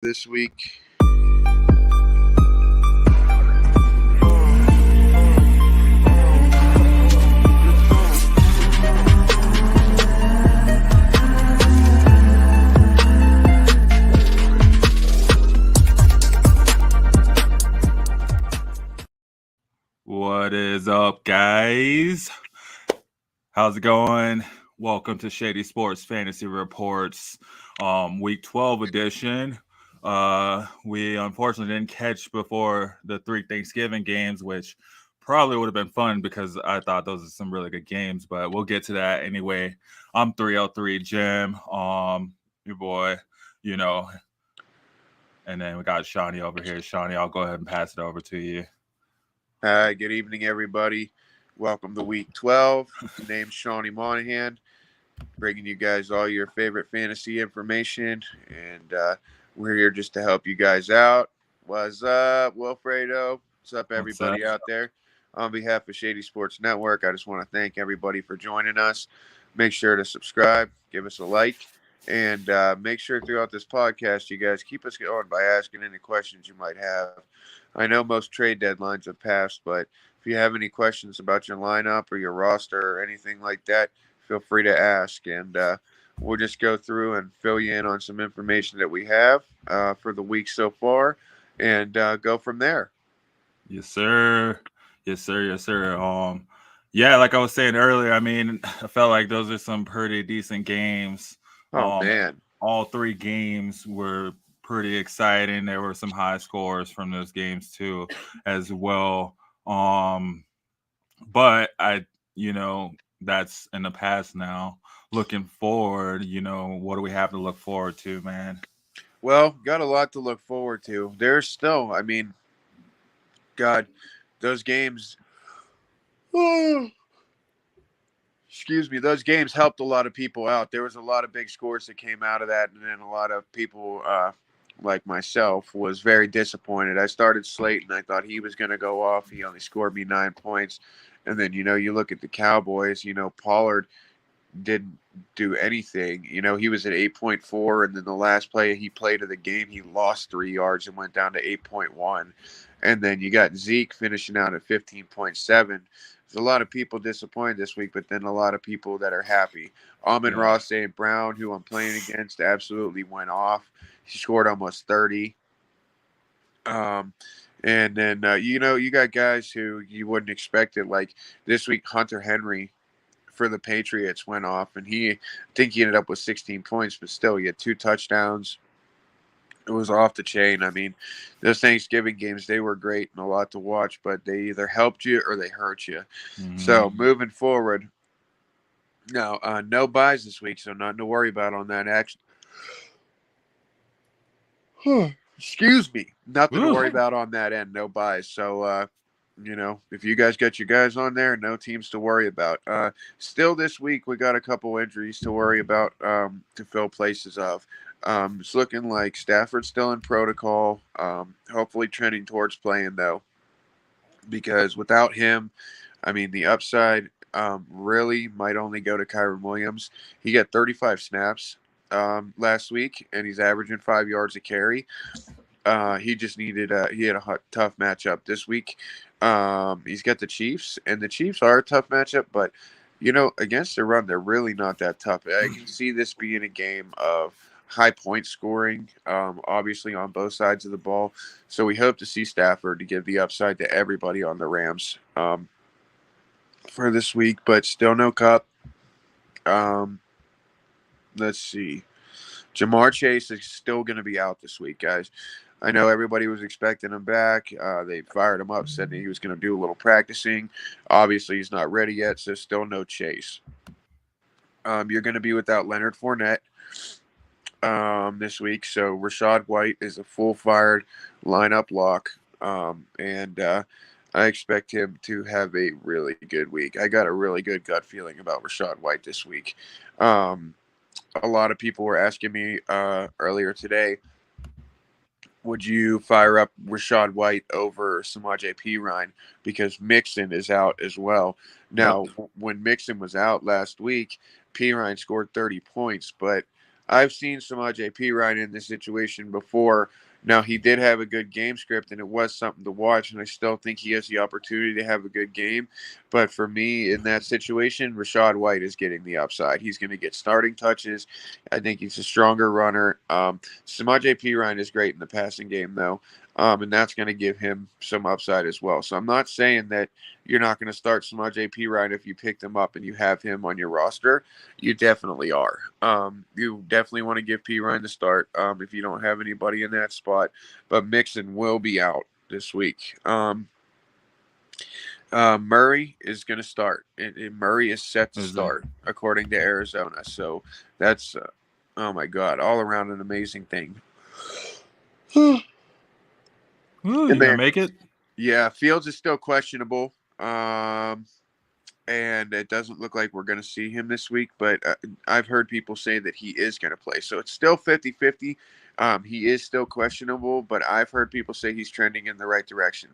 this week. What is up, guys? How's it going? Welcome to Shady Sports Fantasy Reports, Week 12 edition. We unfortunately didn't catch before the 3 Thanksgiving games, which probably would have been fun because I thought those are some really good games, but we'll get to that anyway. I'm 303 Jim, your boy, and then we got Shawnee over here. Shawnee, I'll go ahead and pass it over to you. Good evening, everybody. Welcome to Week 12. Name's Shawnee Monahan, bringing you guys all your favorite fantasy information, and we're here just to help you guys out. What's up, Wilfredo? What's up, everybody out there? On behalf of Shady Sports Network, I just want to thank everybody for joining us. Make sure to subscribe, give us a like, and make sure throughout this podcast, you guys keep us going by asking any questions you might have. I know most trade deadlines have passed, but if you have any questions about your lineup or your roster or anything like that, feel free to ask, and we'll just go through and fill you in on some information that we have for the week so far, and go from there. Yes, sir. Yes, sir. Yes, sir. Yeah, like I was saying earlier, I mean, I felt like those are some pretty decent games. Oh, man. All 3 games were pretty exciting. There were some high scores from those games too, as well. But that's in the past now. Looking forward, what do we have to look forward to, man? Well, got a lot to look forward to. There's still, God, those games. Excuse me, those games helped a lot of people out. There was a lot of big scores that came out of that, and then a lot of people, like myself, was very disappointed. I started Slayton. I thought he was going to go off. He only scored me 9 points. And then, you look at the Cowboys, Pollard didn't do anything. He was at 8.4, and then the last play he played of the game, he lost 3 yards and went down to 8.1. And then you got Zeke finishing out at 15.7. There's a lot of people disappointed this week, but then a lot of people that are happy. Ross St. Brown, who I'm playing against, absolutely went off. He scored almost 30. And then, you got guys who you wouldn't expect it. Like this week, Hunter Henry for the Patriots went off, and I think he ended up with 16 points, but still, he had 2 touchdowns. It was off the chain. I mean, those Thanksgiving games, they were great and a lot to watch, but they either helped you or they hurt you. Mm-hmm. So moving forward, now no buys this week, so nothing to worry about on that action. Excuse me. Nothing to worry about on that end. No buys. So, if you guys get your guys on there, no teams to worry about. Still this week, we got a couple injuries to worry about to fill places of. It's looking like Stafford's still in protocol. Hopefully trending towards playing, though, because without him, the upside really might only go to Kyren Williams. He got 35 snaps last week, and he's averaging 5 yards a carry. He just needed he had a tough matchup this week. He's got the Chiefs, and the Chiefs are a tough matchup, but against the run, they're really not that tough. I can see this being a game of high point scoring, obviously on both sides of the ball. So we hope to see Stafford to give the upside to everybody on the Rams for this week, but still no Cup. Let's see. Jamar Chase is still going to be out this week, guys. I know everybody was expecting him back. They fired him up, said that he was going to do a little practicing. Obviously, he's not ready yet, so still no Chase. You're going to be without Leonard Fournette this week, so Rachaad White is a full-fired lineup lock, and I expect him to have a really good week. I got a really good gut feeling about Rachaad White this week. A lot of people were asking me earlier today, would you fire up Rachaad White over Samaje Perine because Mixon is out as well? Now, when Mixon was out last week, Perine scored 30 points, but I've seen Samaj P. Ryan in this situation before. Now, he did have a good game script, and it was something to watch, and I still think he has the opportunity to have a good game. But for me, in that situation, Rashad White is getting the upside. He's going to get starting touches. I think he's a stronger runner. Samaj P. Ryan is great in the passing game, though, and that's going to give him some upside as well. So I'm not saying that you're not going to start Samaj P. Ryan if you picked him up and you have him on your roster. You definitely are. You definitely want to give P. Ryan the start if you don't have anybody in that spot. But Mixon will be out this week. Murray is going to start. And Murray is set to Is it? start according to Arizona. So that's, oh my God, all around an amazing thing. And Ooh, you gonna then, make it? yeah, Fields is still questionable. And it doesn't look like we're going to see him this week, but I've heard people say that he is going to play. So it's still 50-50. He is still questionable, but I've heard people say he's trending in the right direction.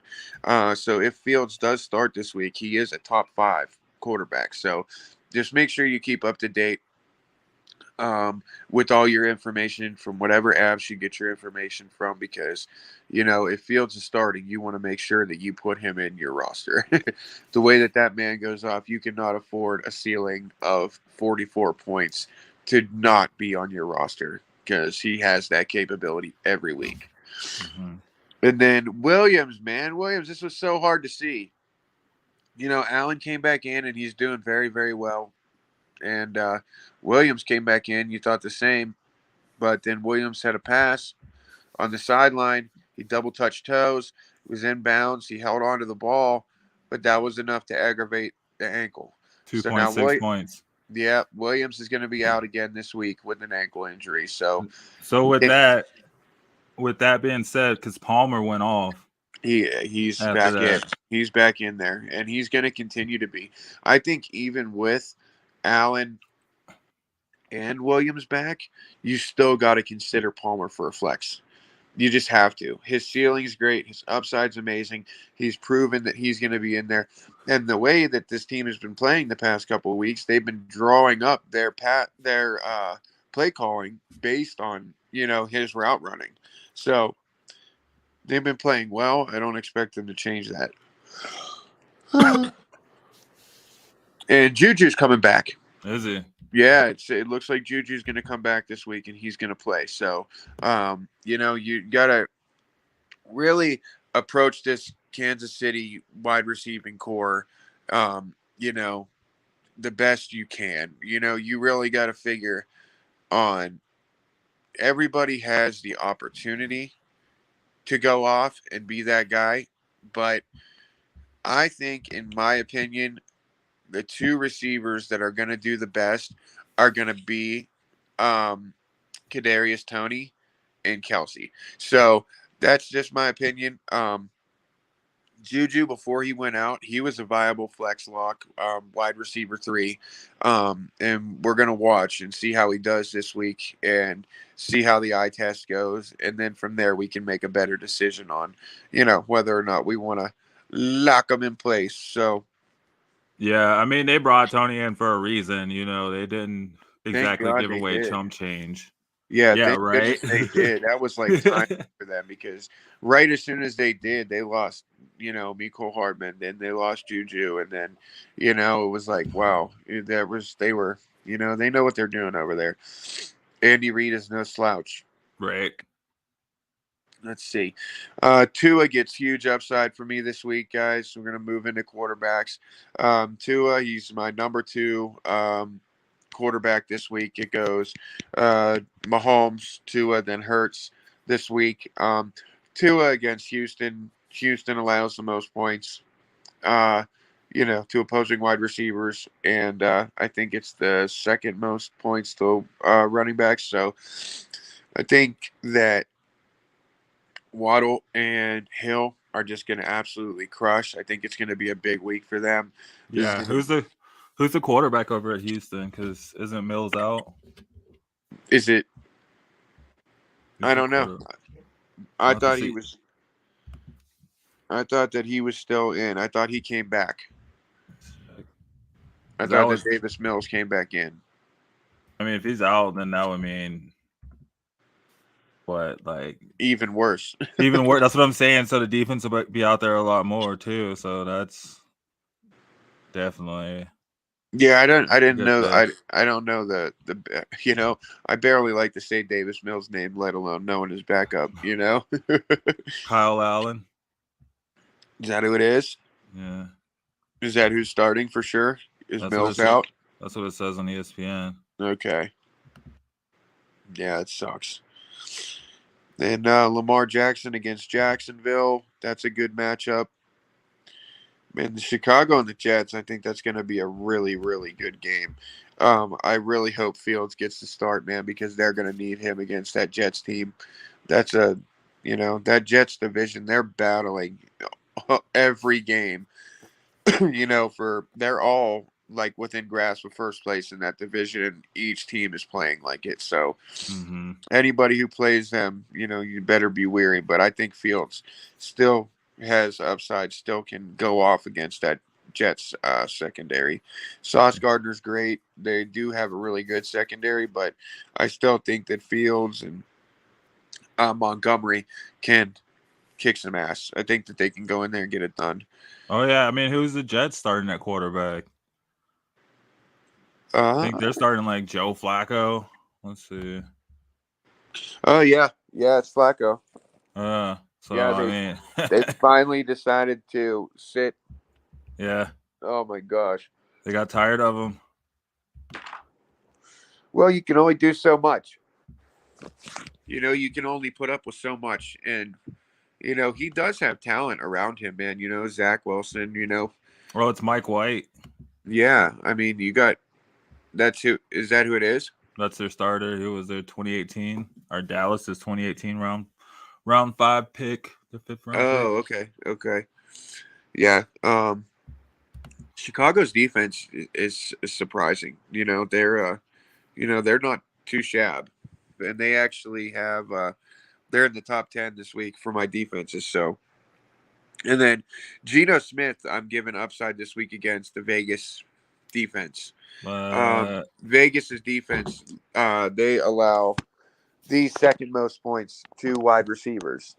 So if Fields does start this week, he is a top 5 quarterback. So just make sure you keep up to date with all your information from whatever apps you get your information from, because if Fields is starting, you want to make sure that you put him in your roster. The way that man goes off, you cannot afford a ceiling of 44 points to not be on your roster, because he has that capability every week. Mm-hmm. And then Williams, man, this was so hard to see. Allen came back in and he's doing very, very well. And Williams came back in. You thought the same, but then Williams had a pass on the sideline. He double touched toes. It was inbounds. He held on to the ball, but that was enough to aggravate the ankle. So now, 2.6 points. Williams is going to be out again this week with an ankle injury. So So with it, that being said, because Palmer went off he's after back in. that. He's back in there, and he's going to continue to be. I think even with Allen and Williams back, you still got to consider Palmer for a flex. You just have to. His ceiling's great. His upside's amazing. He's proven that he's going to be in there. And the way that this team has been playing the past couple of weeks, they've been drawing up their play calling based on his route running. So they've been playing well. I don't expect them to change that. And Juju's coming back. Is he? Yeah, it looks like Juju's going to come back this week and he's going to play. So, you got to really approach this Kansas City wide receiving core, um, you know, the best you can. You really got to figure on everybody has the opportunity to go off and be that guy. But I think, in my opinion, the 2 receivers that are going to do the best are going to be Kadarius Toney and Kelsey. So that's just my opinion. Juju, before he went out, he was a viable flex lock, wide receiver 3. And we're going to watch and see how he does this week and see how the eye test goes. And then from there, we can make a better decision on, whether or not we want to lock him in place. So, Yeah, I mean they brought Tony in for a reason. They didn't thank exactly God give they away did. chump change. Yeah, Yeah, thank right. goodness they did. That was like time for them, because right as soon as they did, they lost, Miko Hardman, then they lost Juju, and then, it was like, wow, they were, they know what they're doing over there. Andy Reid is no slouch. Right. Let's see. Tua gets huge upside for me this week, guys. So we're going to move into quarterbacks. Tua, he's my number 2 quarterback this week. It goes Mahomes, Tua, then Hurts this week. Tua against Houston. Houston allows the most points, to opposing wide receivers, and I think it's the second most points to running backs. So I think that Waddle and Hill are just going to absolutely crush. I think it's going to be a big week for them. This is Yeah. going to. Who's the quarterback over at Houston? Because isn't Mills out? Is it? Who's I the don't know. quarter? I I'll have to thought he see. was. I thought that he was still in. I thought he came back. I Because I thought that was Davis Mills came back in. I mean, if he's out, then that would mean what? Like Even worse. even worse. That's what I'm saying. So the defense will be out there a lot more too. So that's definitely Yeah, I a didn't good know. thing. I don't know I barely like to say Davis Mills' name, let alone knowing his backup. Is Kyle Allen. that who it is? Yeah, Is that who's starting for sure? Is that's what Mills it's. out? That's what it says on ESPN. Okay. Yeah, it sucks. And Lamar Jackson against Jacksonville. That's a good matchup. Man, the Chicago and the Jets, I think that's going to be a really, really good game. I really hope Fields gets to start, man, because they're going to need him against that Jets team. That's that Jets division, they're battling every game, they're all like within grasp of first place in that division, and each team is playing like it. So Mm-hmm. anybody who plays them, you better be weary. But I think Fields still has upside, still can go off against that Jets secondary. Sauce Gardner's great. They do have a really good secondary, but I still think that Fields and Montgomery can kick some ass. I think that they can go in there and get it done. Oh yeah, I mean, who's the Jets starting at quarterback? I think Uh, they're starting like Joe Flacco. Let's see. oh yeah, it's Flacco. So Yeah, I they mean, finally decided to sit. yeah, Oh my gosh. they got tired of him. Well, you can only do so much. You can only put up with so much, and he does have talent around him, man. Zach Wilson. Oh, it's Mike White. Yeah. I mean, you got that's who is that who it is? That's their starter. Who was their 2018? Our Dallas is 2018 round 5 pick, the 5th round pick. Oh, okay, okay, yeah. Chicago's defense is surprising. They're not too shabby, and they actually have they're in the top 10 this week for my defenses. So, and then Geno Smith, I'm giving upside this week against the Vegas defense. But Vegas's defense, they allow the second most points to wide receivers.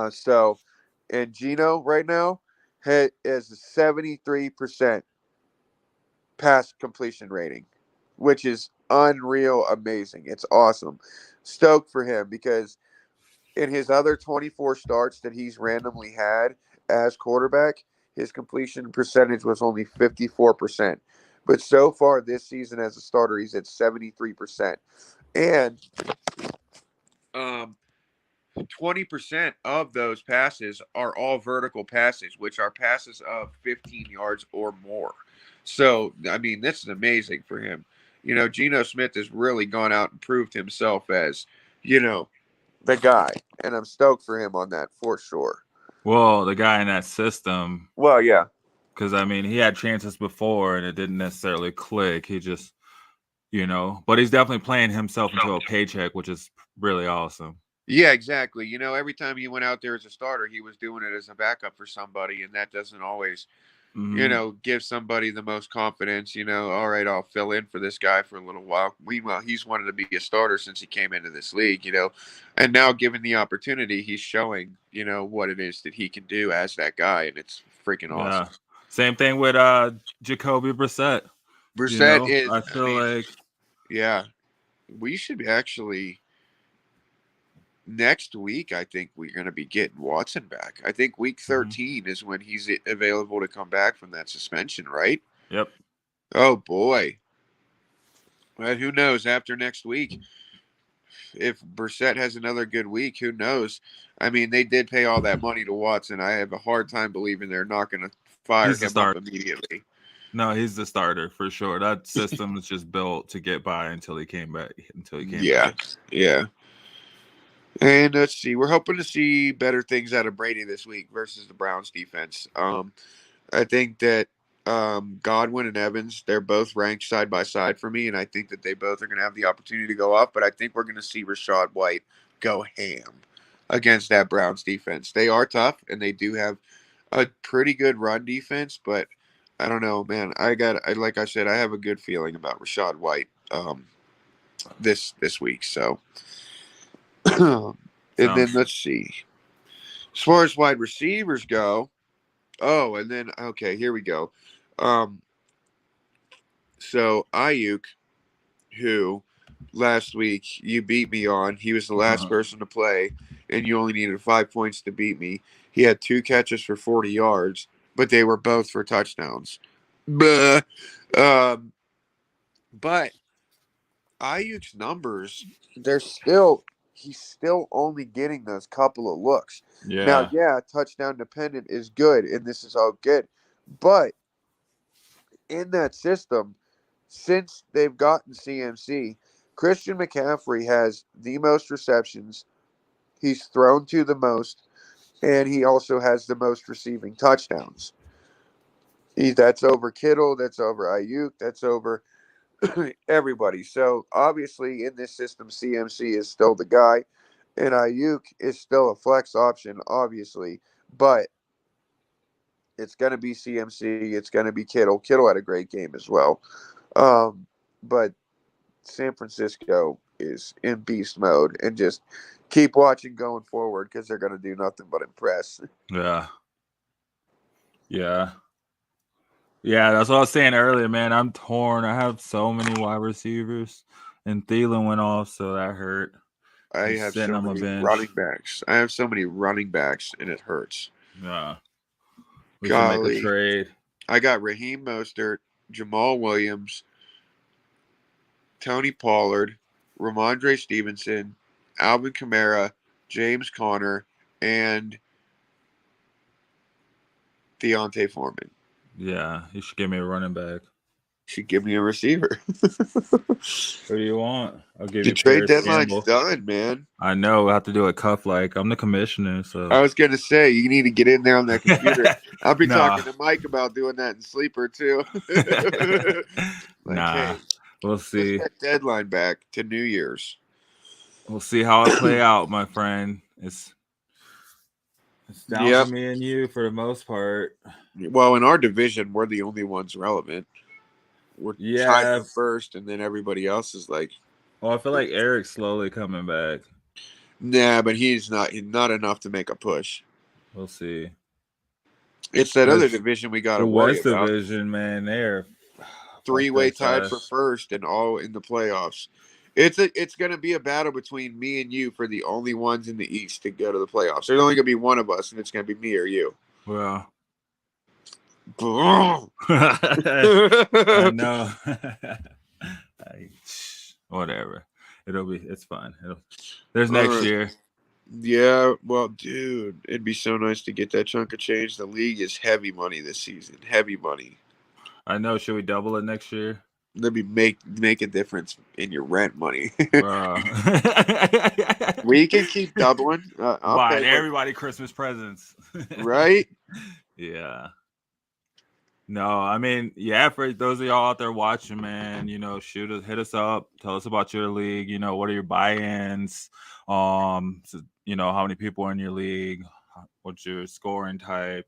So, and Geno right now is a 73% pass completion rating, which is unreal, amazing. It's awesome. Stoked for him because in his other 24 starts that he's randomly had as quarterback, his completion percentage was only 54%. But so far this season as a starter, he's at 73%. And um, 20% of those passes are all vertical passes, which are passes of 15 yards or more. So, I mean, this is amazing for him. Geno Smith has really gone out and proved himself as, the guy. And I'm stoked for him on that for sure. well, the guy in that system, Well, yeah. because I mean, he had chances before and it didn't necessarily click. He just, but he's definitely playing himself into a paycheck, which is really awesome. Yeah, exactly. Every time he went out there as a starter, he was doing it as a backup for somebody, and that doesn't always Mm-hmm. give somebody the most confidence, all right, I'll fill in for this guy for a little while. Meanwhile, he's wanted to be a starter since he came into this league, and now given the opportunity, he's showing, what it is that he can do as that guy, and it's freaking awesome. Yeah. Same thing with Jacoby Brissett. Brissett I is, I feel mean, like yeah, we should actually next week. I think we're going to be getting Watson back. I think week mhm. 13 is when he's available to come back from that suspension, right? Yep. Oh boy. Well, who knows after next week? If Brissett has another good week, who knows? I mean, they did pay all that money to Watson. I have a hard time believing they're not going to fire He's the him up starter. immediately. No, he's the starter for sure. That system is just built to get by until he came back. Yeah, yeah. And let's see, we're hoping to see better things out of Brady this week versus the Browns defense. I think that Godwin and Evans, they're both ranked side by side for me, and I think that they both are going to have the opportunity to go off. But I think we're going to see Rashad White go ham against that Browns defense. They are tough, and they do have a pretty good run defense, but I don't know, man. Like I said, I have a good feeling about Rashad White this week. So, and then Sounds let's see. As far as wide receivers go, oh, and then okay, here we go. Um, so Ayuk, who last week you beat me on, he was the last person to play, and you only needed 5 points to beat me. He had 2 catches for 40 yards, but they were both for touchdowns. Blah. Um, but Ayuk's numbers, they're still he's still only getting those couple of looks. Now, yeah. yeah, touchdown dependent is good, and this is all good. But in that system, since they've gotten CMC, Christian McCaffrey has the most receptions. He's thrown to the most, and he also has the most receiving touchdowns. That's over Kittle, that's over Ayuk, that's over everybody. So obviously, in this system, CMC is still the guy, and Ayuk is still a flex option, obviously. But it's going to be CMC. It's going to be Kittle. Kittle had a great game as well. But San Francisco is in beast mode, and just keep watching going forward because they're going to do nothing but impress. Yeah. Yeah. Yeah, that's what I was saying earlier, man. I'm torn. I have so many wide receivers, and Thielen went off, so that hurt. I He's have sitting so on my many bench. running backs. I have so many running backs, and it hurts. Yeah, we should make a Golly. trade. I got Raheem Mostert, Jamal Williams, Tony Pollard, Ramondre Stevenson, Alvin Kamara, James Conner, and Deontay Foreman. Yeah, you should give me a running back. Should give me a receiver. Who do you want? I'll give The you trade Paris deadline's Campbell. done, man. I know. I have to do it cuff like I'm the commissioner, I so was gonna say you need to get in there on that computer. I'll be nah, talking to Mike about doing that in Sleeper too. Like, nah. hey, We'll push see. that deadline back to New Year's. We'll see how it play out, my friend. It's down to Yep. me and you for the most part. Well, in our division, we're the only ones relevant. We're tied Yeah. for first, and then everybody else is like, Well, I feel like Eric's slowly coming back. nah, but he's not enough to make a push. We'll see. It's that other Because division we got the to worry West about. Division, man, they're fuck Three-way their tied for fast. first and all in the playoffs. It's going to be a battle between me and you for the only ones in the East to go to the playoffs. There's only going to be one of us, and it's going to be me or you. Well, I I know. Whatever. It's fine. There's next year. Yeah, well, dude, it'd be so nice to get that chunk of change. The league is heavy money this season. Heavy money. I know. Should we double it next year? Let me make a difference in your rent money. Bro. We can keep doubling. I'll Buying pay what, everybody Christmas presents. right? Yeah. No, I mean, yeah, for those of y'all out there watching, man, hit us up, tell us about your league, what are your buy-ins, how many people are in your league, what's your scoring type,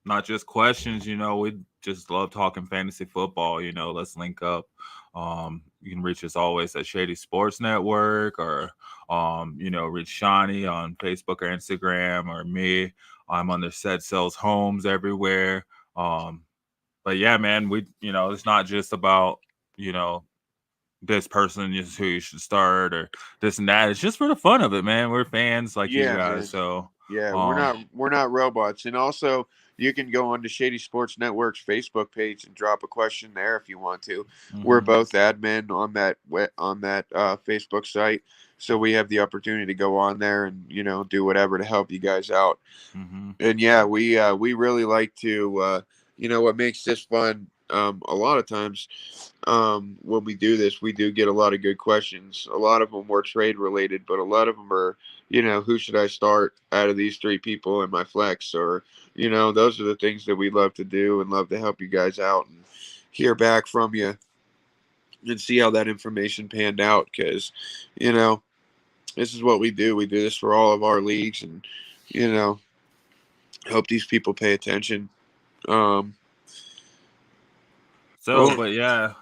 not just questions, we just love talking fantasy football, let's link up. You can reach us always at Shady Sports Network or reach Shani on Facebook or Instagram or me. I'm under Set Sells Homes everywhere. But yeah, man, it's not just about, this person is who you should start or this and that. It's just for the fun of it, man. We're fans like you Yeah, guys. man. So Yeah, um we're not robots. And also, you can go on to Shady Sports Network's Facebook page and drop a question there if you want to. We're mhm, both admin on that Facebook site, so we have the opportunity to go on there and do whatever to help you guys out. mhm, And yeah, we really like to what makes this fun. A lot of times, when we do this, we do get a lot of good questions. A lot of them were trade related, but a lot of them are, who should I start out of these three people in my flex? Or, those are the things that we love to do and love to help you guys out and hear back from you and see how that information panned out. Because, this is what we do. We do this for all of our leagues, and, hope these people pay attention. Um, So, well, but yeah,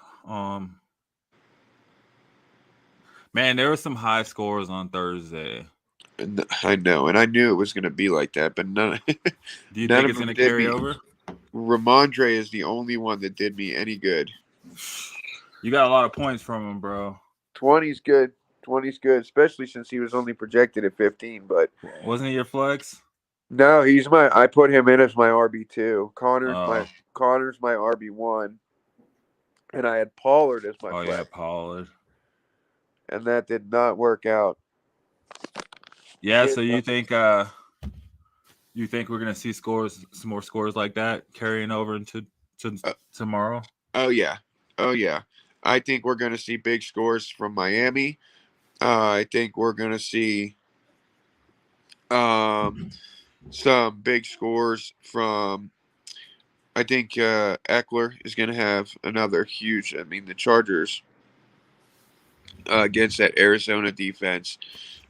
man, there were some high scores on Thursday. I know, and I knew it was going to be like that, but none, Do you none think of it's them going to did carry me. over? Ramondre is the only one that did me any good. You got a lot of points from him, bro. 20's good. 20's good, especially since he was only projected at 15. But Wasn't he your flex? no, he's my. I put him in as my RB2. Oh, Connor's my RB1, and I had Pollard as my oh yeah, flex, Pollard. and that did not work out. Yeah, Did so not. you think we're gonna see some more scores like that carrying over into Uh, tomorrow? oh yeah, oh yeah. I think we're going to see big scores from Miami. I think we're going to see um, some big scores from. I think Eckler is going to have another huge. I mean, the Chargers against that Arizona defense.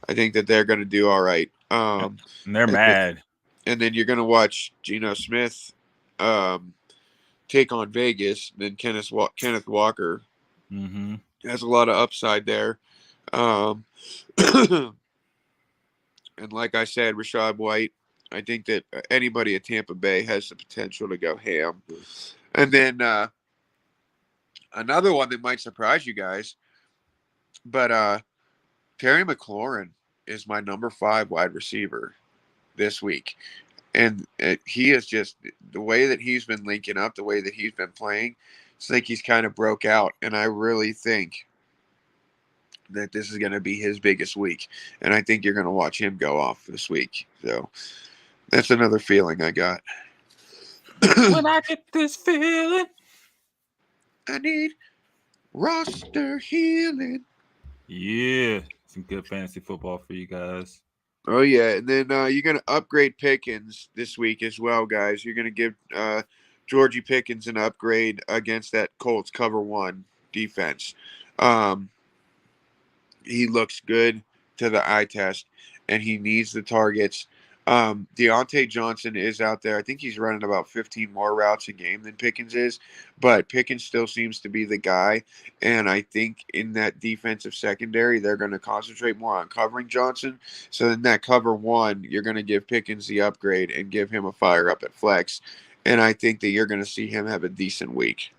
I think that they're going to do all right. And they're And, th- mad. and then you're going to watch Geno Smith um, take on Vegas. Then Kenneth Walker Mm-hmm. has a lot of upside there. Um, and like I said, Rashad White. I think that anybody at Tampa Bay has the potential to go ham. And then another one that might surprise you guys, but Terry McLaurin is my number 5 wide receiver this week. And he is just the way that he's been linking up, the way that he's been playing. It's like he's kind of broke out, and I really think that this is going to be his biggest week, and I think you're going to watch him go off this week. So that's another feeling I got. When I get this feeling. I need roster healing. Yeah, some good fantasy football for you guys. Oh yeah, and then you're going to upgrade Pickens this week as well, guys. You're going to give Georgie Pickens an upgrade against that Colts cover 1 defense. Um, he looks good to the eye test, and he needs the targets. Deontay Johnson is out there. I think he's running about 15 more routes a game than Pickens is, but Pickens still seems to be the guy. And I think in that defensive secondary, they're going to concentrate more on covering Johnson. So in that cover 1, you're going to give Pickens the upgrade and give him a fire up at flex. And I think that you're going to see him have a decent week.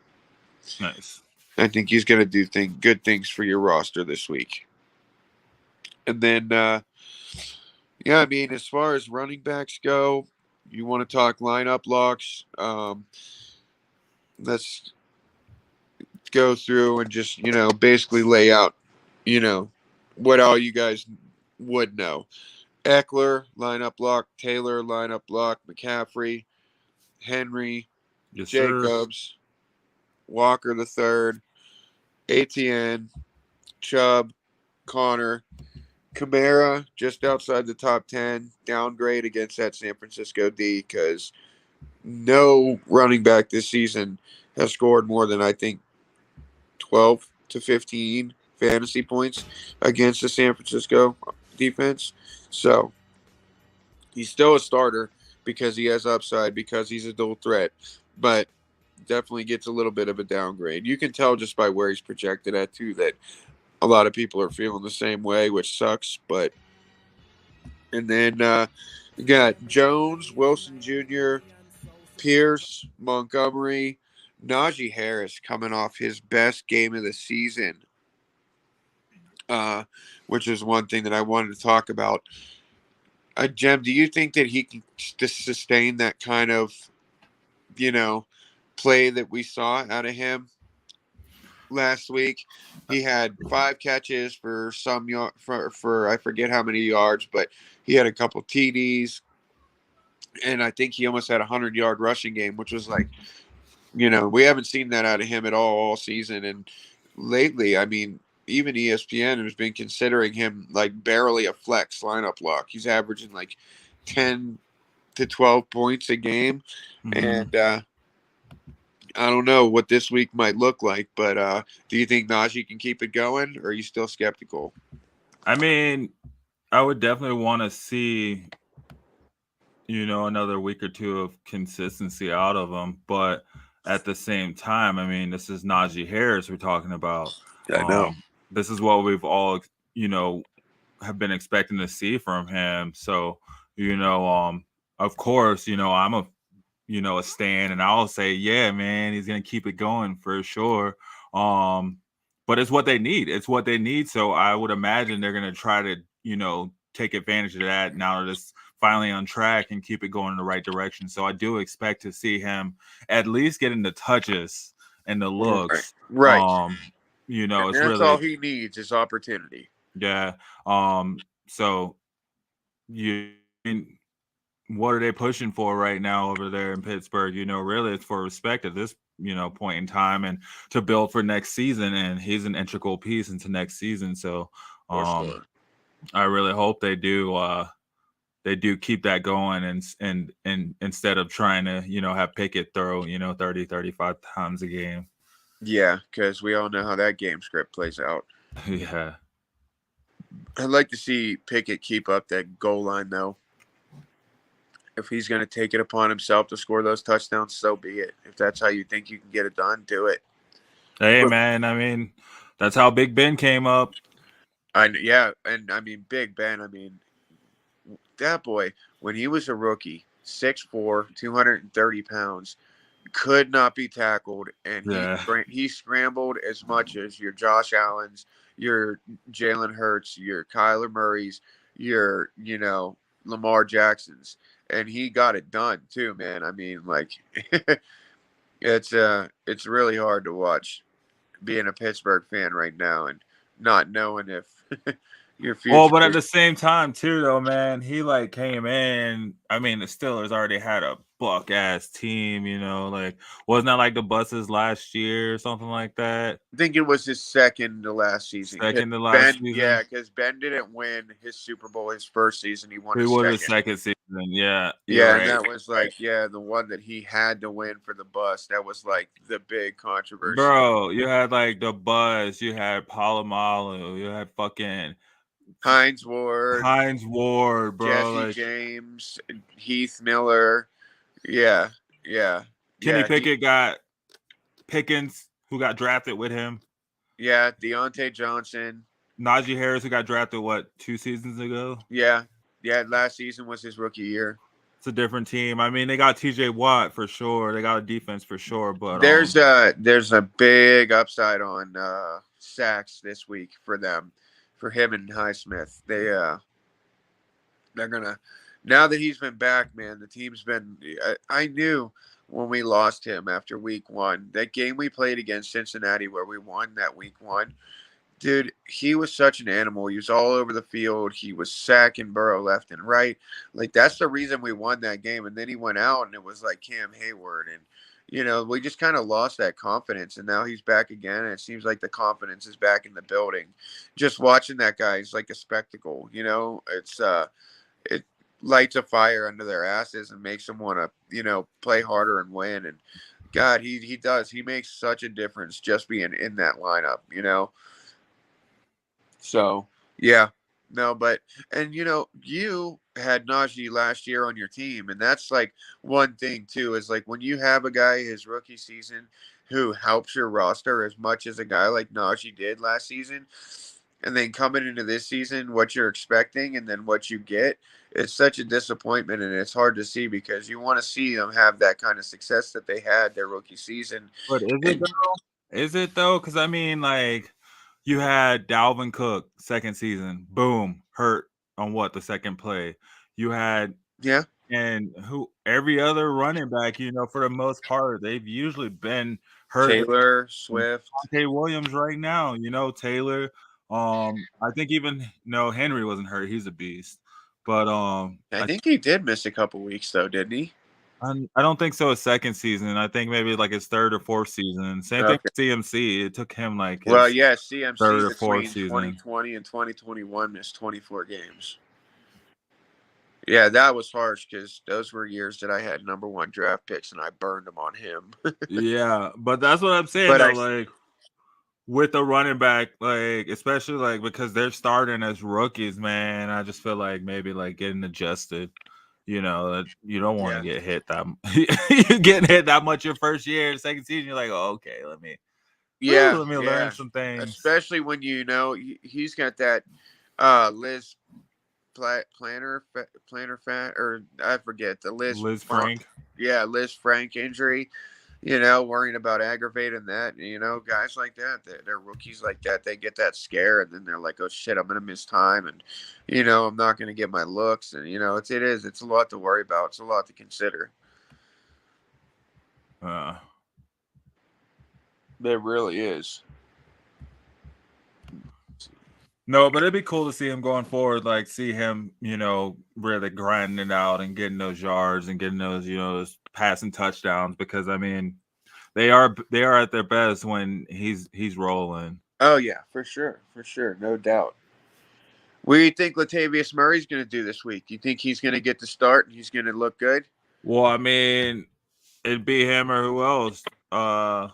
Nice. I think he's going to do good things for your roster this week. And then, yeah, I mean, as far as running backs go, you want to talk lineup locks. Let's go through and just, basically lay out, what all you guys would know. Eckler, lineup lock. Taylor, lineup lock. McCaffrey, Henry, Yes, sir. Jacobs, Walker the third, ATN, Chubb, Connor, Kamara just outside the top 10. Downgrade against that San Francisco D because no running back this season has scored more than I think 12 to 15 fantasy points against the San Francisco defense. So he's still a starter because he has upside because he's a dual threat, but definitely gets a little bit of a downgrade. You can tell just by where he's projected at too that a lot of people are feeling the same way, which sucks. But and then you got Jones, Wilson Jr., Pierce, Montgomery, Najee Harris coming off his best game of the season, which is one thing that I wanted to talk about. Jem, do you think that he can sustain that kind of, you know, play that we saw out of him last week? He had 5 catches for for I forget how many yards, but he had a couple TDs, and I think he almost had a 100-yard rushing game, which was like, we haven't seen that out of him at all season. And lately, I mean, even ESPN has been considering him like barely a flex lineup lock. He's averaging like 10 to 12 points a game. Mm-hmm. And I don't know what this week might look like, but do you think Najee can keep it going, or are you still skeptical? I mean, I would definitely want to see, another week or two of consistency out of him. But at the same time, I mean, this is Najee Harris we're talking about. I know. This is what we've all, have been expecting to see from him. So, of course, I'm a stan, and I'll say, yeah, man, he's gonna keep it going for sure. But it's what they need. It's what they need. So I would imagine they're gonna try to, take advantage of that now that it's finally on track and keep it going in the right direction. So I do expect to see him at least getting the touches and the Right. looks. Right. And It's that's all really he needs is opportunity. yeah. So you what are they pushing for right now over there in Pittsburgh? Really it's for respect at this, point in time and to build for next season. And he's an integral piece into next season. So For sure. I really hope they do keep that going and instead of trying to, have Pickett throw, 30, 35 times a game. Yeah, because we all know how that game script plays out. Yeah. I'd like to see Pickett keep up that goal line, though. If he's going to take it upon himself to score those touchdowns, so be it. If that's how you think you can get it done, do it. Hey But man, I mean, that's how Big Ben came up. yeah, and I mean Big Ben. I mean that boy when he was a rookie, 6'4", 230 pounds, could not be tackled, and Yeah. he scrambled as much as your Josh Allen's, your Jalen Hurts, your Kyler Murray's, your Lamar Jackson's, and he got it done too, man. I mean, like it's really hard to watch being a Pittsburgh fan right now and not knowing if your Well, future but at is. the same time, too, though, man, he like came in. I mean, the Steelers already had a buck ass team, like wasn't that like the buses last year or something like that? I think it was his second to last season. 'Cause Second to last Ben, season. yeah, because Ben didn't win his Super Bowl his first season. He won It his was his second. second season. Yeah, you're Yeah, and right. that was like, yeah, the one that he had to win for the bus. That was like the big controversy. Bro, you had like the Buzz, you had Palomalu, you had fucking Heinz Ward, Heinz Ward, bro. Jesse Like James, Heath Miller. Yeah, yeah, Kenny yeah. Pickett got Pickens, who got drafted with him. Deontay Johnson. Najee Harris, who got drafted, what, 2 seasons ago? Yeah, yeah. Last season was his rookie year. It's a different team. I mean, they got TJ Watt for sure. They got a defense for sure, but There's a big upside on sacks this week for them, for him and Highsmith. They're gonna, now that he's been back, man. The team's been. I knew when we lost him after week one, that game we played against Cincinnati where we won that week one. Dude, he was such an animal. He was all over the field. He was sacking Burrow left and right. Like that's the reason we won that game. And then he went out, and it was like Cam Hayward, and we just kind of lost that confidence. And now he's back again, and it seems like the confidence is back in the building. Just watching that guy is like a spectacle. It lights a fire under their asses and makes them want to play harder and win. And God, he does. He makes such a difference just being in that lineup. So yeah, no, but and you had Najee last year on your team, and that's like one thing too is like when you have a guy his rookie season who helps your roster as much as a guy like Najee did last season, and then coming into this season, what you're expecting and then what you get, it's such a disappointment, and it's hard to see because you want to see them have that kind of success that they had their rookie season. is it And though? Is it though? Because I mean, like you had Dalvin Cook second season, boom, hurt on the second play. You had yeah, and who every other running back, for the most part, they've usually been hurt. Taylor Swift. Hey Williams right now, Taylor. I think even no Henry wasn't hurt. He's a beast. But I think he did miss a couple weeks though, didn't he? I don't think so. His second season, I think maybe like his third or fourth season. Same thing with CMC. It took him like Well, his yeah, third CMC or fourth between season. 2020 and 2021 missed 24 games. Yeah, that was harsh because those were years that I had number one draft picks and I burned them on him. Yeah, but that's what I'm saying But though. Like with the running back, like especially like because they're starting as rookies, man. I just feel like maybe like getting adjusted, You know, you don't want to Yeah. get hit that you're getting hit that much your first year, second season. You're like, oh, okay, let me Yeah, learn yeah. some things. Especially when he's got that Liz Planner fat, or I forget the Liz Frank. Liz Frank injury. Worrying about aggravating that. Guys like that, they're rookies like that. They get that scare, and then they're like, "Oh shit, I'm gonna miss time," and I'm not gonna get my looks, and it's a lot to worry about. It's a lot to consider. Uh, There really is. no, but it'd be cool to see him going forward. Like, see him, really grinding it out and getting those yards and getting those, those passing touchdowns. Because I mean, they are at their best when he's rolling. Oh yeah, for sure, no doubt. What do you think Latavius Murray's going to do this week? You think he's going to get the start and he's going to look good? Well, I mean, it'd be him or who else? Marlon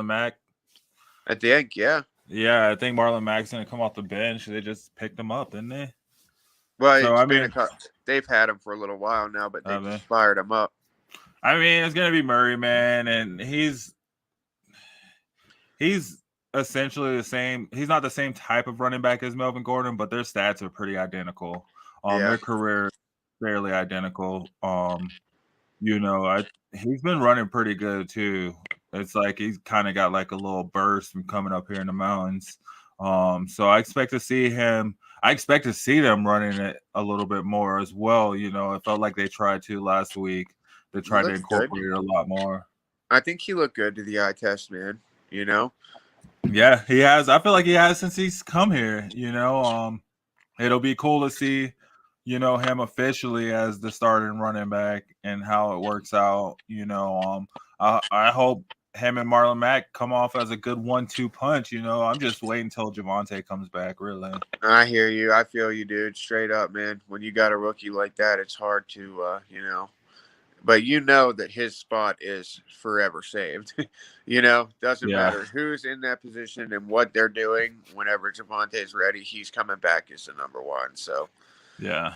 Mack. I think, yeah. Yeah, I think Marlon Mack's gonna come off the bench. They just picked him up, didn't they? Well, So it's I been mean, they've had him for a little while now, but they I mean, just fired him up. it's gonna be Murray, man, and he's essentially the same. He's not the same type of running back as Melvin Gordon, but their stats are pretty identical. Yeah. Their career fairly identical. He's been running pretty good too. It's like he's kind of got like a little burst from coming up here in the mountains. So I expect to see him. I expect to see them running it a little bit more as well. It felt like they tried to last week. They He tried to looks good. incorporate it a lot more. I think he looked good to the eye test, man. You know? Yeah, he has. I feel like he has since he's come here. It'll be cool to see, him officially as the starting running back and how it works out. I hope him and Marlon Mack come off as a good 1-2 punch. I'm just waiting until Javonte comes back. Really. I hear you. I feel you, dude. Straight up, man. When you got a rookie like that, it's hard to, but that his spot is forever saved. Doesn't Yeah. matter who's in that position and what they're doing. Whenever Javonte's ready, he's coming back as the number one. So, yeah.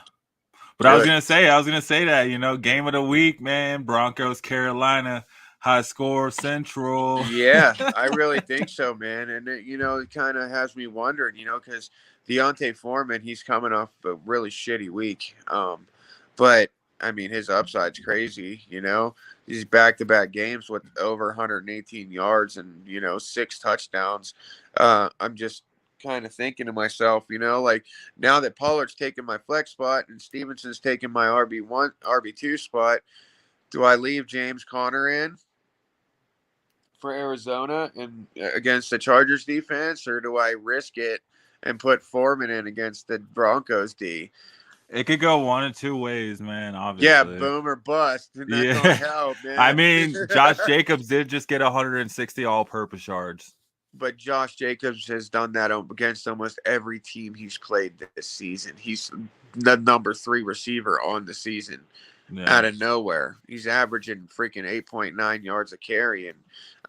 But I was gonna say that, game of the week, man. Broncos, Carolina, high score Central. Yeah, I really think so, man. And it kind of has me wondering, because Deontay Foreman, he's coming off a really shitty week. But I mean, his upside's crazy. These back-to-back games with over 118 yards and 6 touchdowns. I'm just kind of thinking to myself, like now that Pollard's taking my flex spot and Stevenson's taking my RB2 spot, do I leave James Conner in for Arizona and against the Chargers defense, or do I risk it and put Foreman in against the Broncos D? It could go one of two ways, man. Yeah, Obviously. boom or bust, and that's Yeah. on help, man. I mean, Josh Jacobs did just get 160 all-purpose yards. But Josh Jacobs has done that against almost every team he's played this season. He's the number 3 receiver on the season. Yeah. Out of nowhere. He's averaging freaking 8.9 yards a carry. And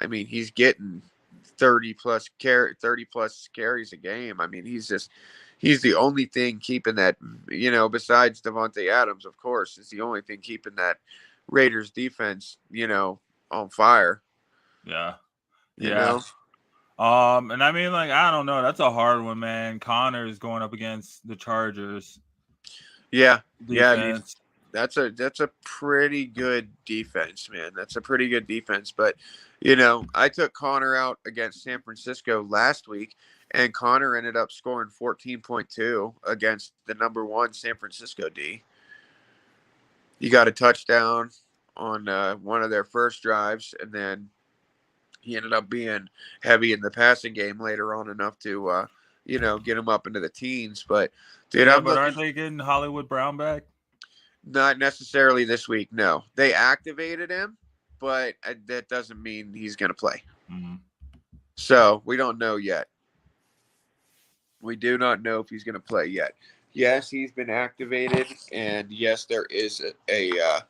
I mean, he's getting 30 plus carries a game. I mean, he's the only thing keeping that, besides Devontae Adams, of course, is the only thing keeping that Raiders defense, on fire. Yeah. You Yeah. know? And I mean, like, I don't know. That's a hard one, man. Connor is going up against the Chargers. Yeah. Defense. Yeah. That's a pretty good defense, man. That's a pretty good defense. But, I took Connor out against San Francisco last week, and Connor ended up scoring 14.2 against the number 1 San Francisco D. He got a touchdown on one of their first drives, and then he ended up being heavy in the passing game later on enough to, get him up into the teens. But, dude, yeah, but aren't they getting Hollywood Brown back? Not necessarily this week, no. They activated him, but that doesn't mean he's going to play. Mm-hmm. So we don't know yet. We do not know if he's going to play yet. Yes, he's been activated, and yes, there is a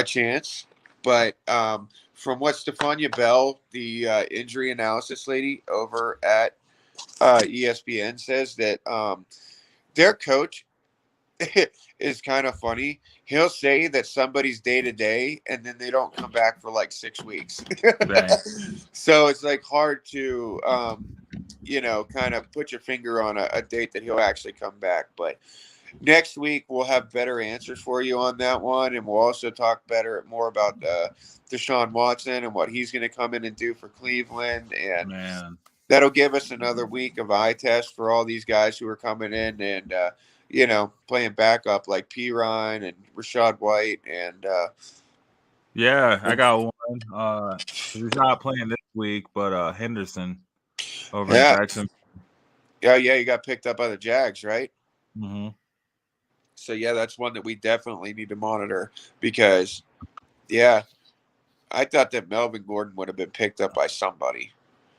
chance. But from what Stefania Bell, the injury analysis lady over at ESPN, says that their coach is kind of funny. He'll say that somebody's day to day, and then they don't come back for like 6 weeks. Dang. So it's like hard to, kind of put your finger on a date that he'll actually come back. But next week we'll have better answers for you on that one, and we'll also talk more about Deshaun Watson and what he's going to come in and do for Cleveland, and Man. that'll give us another week of eye test for all these guys who are coming in and playing backup like P. Ryan and Rashad White and Yeah, I got one. He's not playing this week, but Henderson over in yeah, Jackson. yeah, you got picked up by the Jags, right? Mm-hmm. So yeah, that's one that we definitely need to monitor because yeah, I thought that Melvin Gordon would have been picked up by somebody.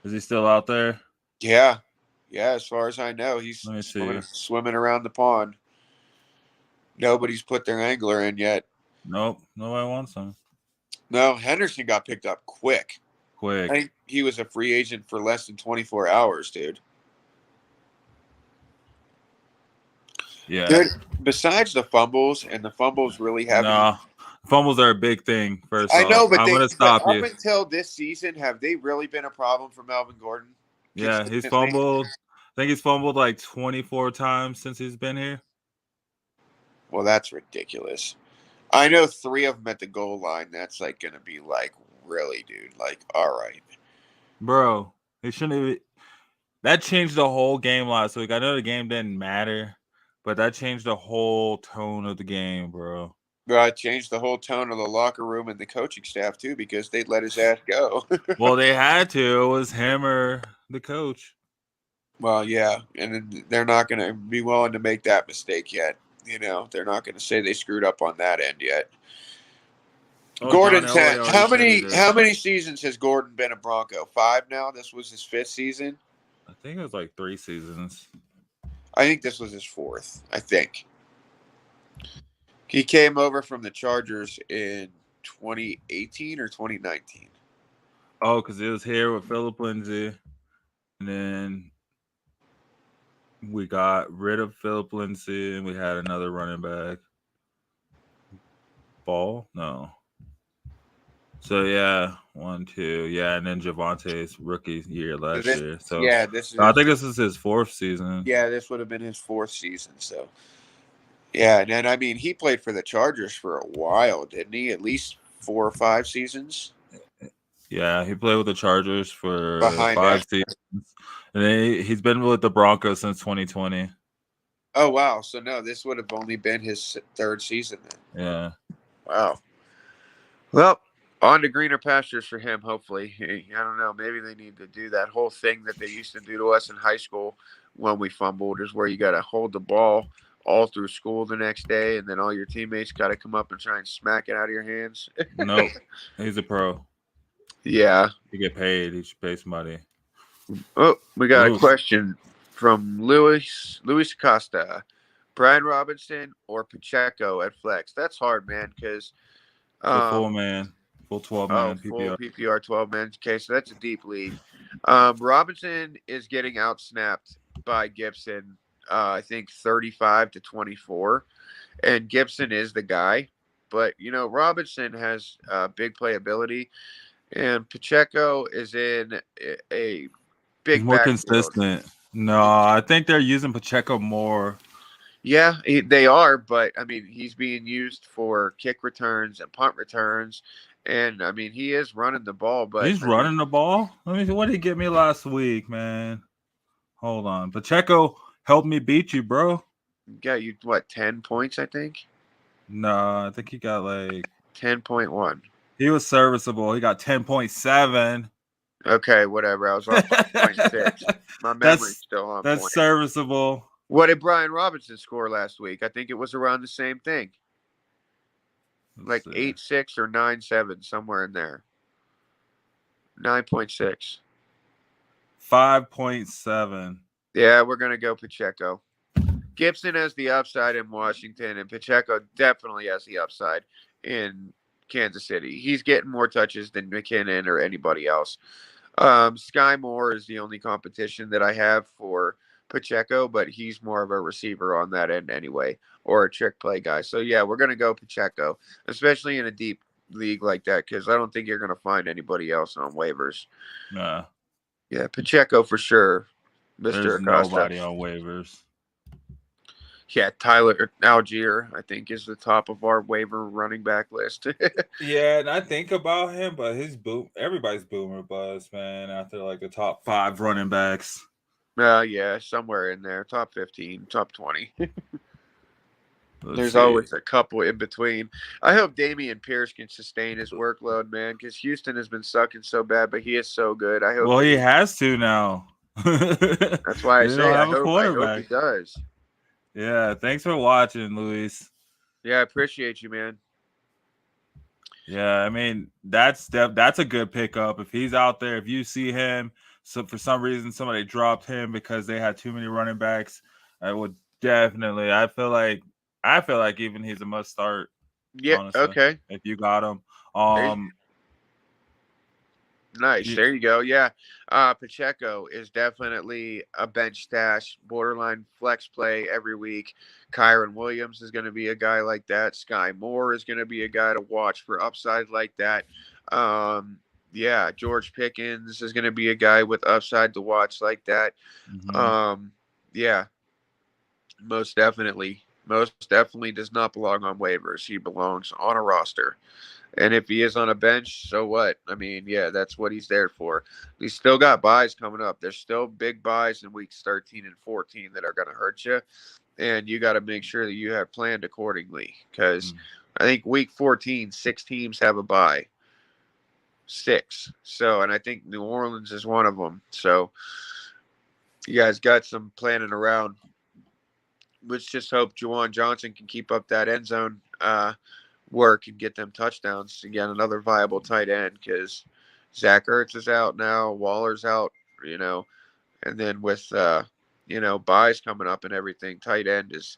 Is he still out there? Yeah, yeah. As far as I know, he's Let me see. swimming around the pond. Nobody's put their angler in yet. Nope, nobody wants him. No, Henderson got picked up quick. I Quick. think he was a free agent for less than 24 hours, dude. Yeah. Dude, besides the fumbles, and the fumbles really haven't. No, fumbles are a big thing. First I know, off, but I'm gonna stop up you. until this season, have they really been a problem for Melvin Gordon? Yeah, he's Consistently? fumbled. I think he's fumbled like 24 times since he's been here. Well, that's ridiculous. I know 3 of them at the goal line. That's like going to be like, really, dude? Like, all right. Bro, he shouldn't even. That changed the whole game last week. I know the game didn't matter, but that changed the whole tone of the game, bro. It changed the whole tone of the locker room and the coaching staff, too, because they'd let his ass go. Well, they had to. It was him or the coach. Well, yeah. And they're not going to be willing to make that mistake yet. They're not going to say they screwed up on that end yet. Oh, John Gordon's Elway had already said he did. how many seasons has Gordon been a Bronco? 5 now. This was his 5th season. I think it was like 3 seasons. I think this was his 4th. I think he came over from the Chargers in 2018 or 2019. Oh, because he was here with Philip Lindsay, and then we got rid of Philip Lindsay, and we had another running back. Ball? No. So yeah, 1, 2, yeah, and then Javante's rookie year last year. So yeah, this is. I think this is his 4th season. Yeah, this would have been his 4th season. So yeah, and then I mean he played for the Chargers for a while, didn't he? At least 4 or 5 seasons. Yeah, he played with the Chargers for Behind 5 seasons, and then he's been with the Broncos since 2020. Oh wow! So no, this would have only been his 3rd season then. Yeah. Wow. Well, on to greener pastures for him, hopefully. I don't know. Maybe they need to do that whole thing that they used to do to us in high school when we fumbled, is where you got to hold the ball all through school the next day, and then all your teammates got to come up and try and smack it out of your hands. Nope. He's a pro. Yeah. He get paid. He should pay somebody. Oh, we got a question from Luis Acosta. Brian Robinson or Pacheco at flex? That's hard, man, because full man. Full 12-man PPR. Full PPR 12-man. Okay, so that's a deep lead. Robinson is getting outsnapped by Gibson, I think 35-24. And Gibson is the guy. But, Robinson has big playability. And Pacheco is in a big He's more backfield. consistent. No, I think they're using Pacheco more. Yeah, they are. But, I mean, he's being used for kick returns and punt returns. And, I mean, he is running the ball. But he's running the ball? Let me see. What did he get me last week, man? Hold on. Pacheco helped me beat you, bro. Got you, what, 10 points, I think? No, I think he got like 10.1. He was serviceable. He got 10.7. Okay, whatever. I was off by 0.6. My memory's still on That's point. Serviceable. What did Brian Robinson score last week? I think it was around the same thing. Like 8.6 or 9.7, somewhere in there. 9.6. 5.7. Yeah, we're going to go Pacheco. Gibson has the upside in Washington, and Pacheco definitely has the upside in Kansas City. He's getting more touches than McKinnon or anybody else. Sky Moore is the only competition that I have for Pacheco, but he's more of a receiver on that end anyway, or a trick play guy. So yeah, we're gonna go Pacheco, especially in a deep league like that, because I don't think you're gonna find anybody else on waivers. Nah, Yeah, Pacheco for sure, Mister there's Acosta. nobody on waivers. Yeah, Tyler Algier, I think, is the top of our waiver running back list. Yeah, and I think about him, but everybody's boomer buzz, man, after like the top 5 running backs. Yeah, somewhere in there, top 15, top 20. Let's There's see. always a couple in between. I hope Damian Pierce can sustain his workload, man, because Houston has been sucking so bad, but he is so good. I hope Well, that he has to now. that's why I They don't say have a I hope he quarterback. does. Yeah, thanks for watching, Luis. Yeah, I appreciate you, man. Yeah, I mean that's a good pickup. If he's out there, if you see him, so for some reason somebody dropped him because they had too many running backs, I would definitely. I feel like even he's a must start. Yeah, Honestly, okay. if you got him, There, nice. you, There you go. Yeah. Pacheco is definitely a bench stash, borderline flex play every week. Kyron Williams is going to be a guy like that. Sky Moore is going to be a guy to watch for upside like that. Um, yeah, George Pickens is going to be a guy with upside to watch like that. mhm. Um, yeah, most definitely. Most definitely does not belong on waivers. He belongs on a roster. And if he is on a bench, so what? I mean, yeah, that's what he's there for. He's still got buys coming up. There's still big buys in weeks 13 and 14 that are going to hurt you. And you got to make sure that you have planned accordingly. Because I think week 14, 6 teams have a buy. 6. So, and I think New Orleans is one of them. So you guys got some planning around. Let's just hope Juwan Johnson can keep up that end zone work and get them touchdowns. Again, another viable tight end because Zach Ertz is out now, Waller's out, and then with buys coming up and everything, tight end is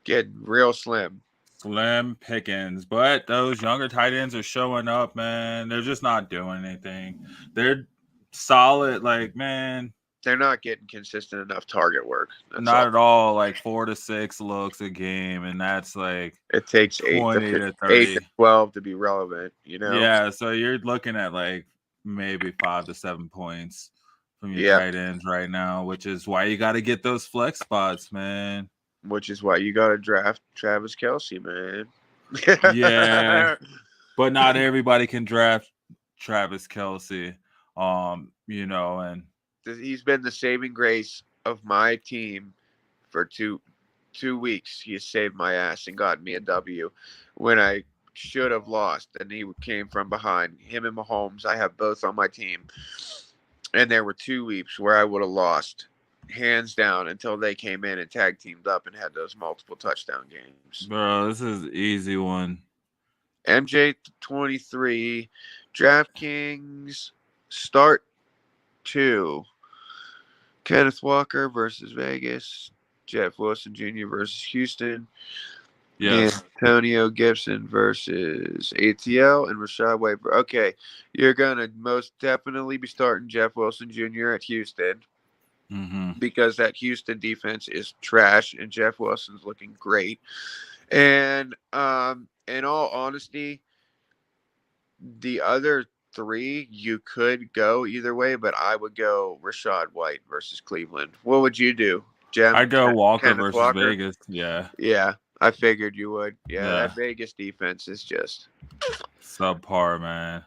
getting real slim. Slim pickings, but those younger tight ends are showing up, man. They're just not doing anything. They're solid, like man. They're not getting consistent enough target work. That's Not all. at all, like 4 to 6 looks a game, and that's like It takes 20 to 8 to 30. 12 to be relevant. Yeah, so you're looking at like maybe 5 to 7 points from your Yeah, tight ends right now, which is why you got to get those flex spots, man. which is why you got to draft Travis Kelsey, man. Yeah, but not everybody can draft Travis Kelsey. And He's been the saving grace of my team for two weeks. He has saved my ass and gotten me a W when I should have lost. And he came from behind. Him and Mahomes, I have both on my team. And there were 2 weeks where I would have lost hands down until they came in and tag teamed up and had those multiple touchdown games. bro, this is an easy one. MJ 23, DraftKings start 2. Kenneth Walker versus Vegas. Jeff Wilson Jr. versus Houston. Yes. Antonio Gibson versus ATL and Rashad Waiver. Okay, you're going to most definitely be starting Jeff Wilson Jr. at Houston because that Houston defense is trash and Jeff Wilson's looking great. And in all honesty, the other 3 you could go either way, but I would go Rashad White versus Cleveland. What would you do, Jem? I'd go Walker Kenneth versus Walker? Vegas. Yeah. Yeah, I figured you would. Yeah, Yeah. that Vegas defense is just Subpar, man.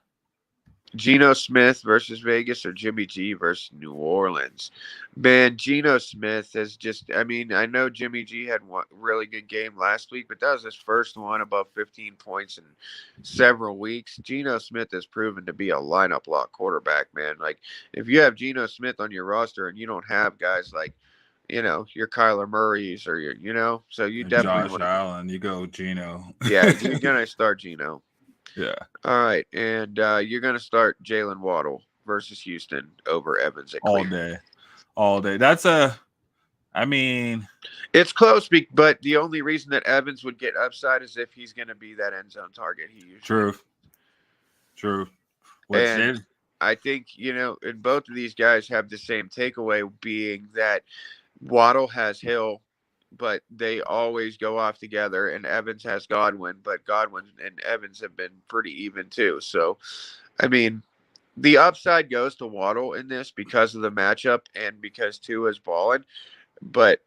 Geno Smith versus Vegas or Jimmy G versus New Orleans. Man, Geno Smith has I mean, I know Jimmy G had one really good game last week, but that was his first one above 15 points in several weeks. Geno Smith has proven to be a lineup lock quarterback, man. Like, if you have Geno Smith on your roster and you don't have guys like, your Kyler Murray's or so you And definitely Josh want to. Allen, you go Geno. Yeah, you're going to start Geno. Yeah. All right, and you're going to start Jalen Waddle versus Houston over Evans at Cleveland. All day. I mean, it's close, but the only reason that Evans would get upside is if he's going to be that end zone target he usually is. True. I think, and both of these guys have the same takeaway being that Waddle has Hill, but they always go off together. And Evans has Godwin, but Godwin and Evans have been pretty even too. So, I mean, the upside goes to Waddle in this because of the matchup and because Tua is balling. But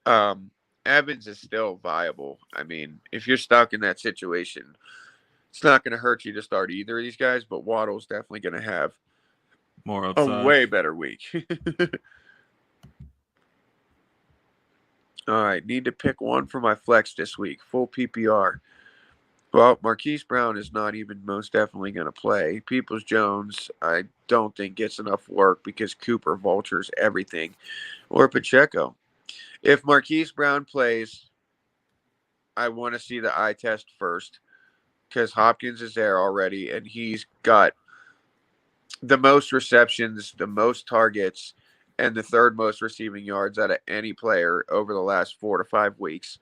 Evans is still viable. I mean, if you're stuck in that situation, it's not going to hurt you to start either of these guys. But Waddle's definitely going to have More a upside. way better week. All right, need to pick one for my flex this week. Full PPR. Well, Marquise Brown is not even most definitely going to play. Peoples Jones, I don't think gets enough work because Cooper vultures everything. Or Pacheco. If Marquise Brown plays, I want to see the eye test first because Hopkins is there already and he's got the most receptions, the most targets, and the third most receiving yards out of any player over the last 4 to 5 weeks.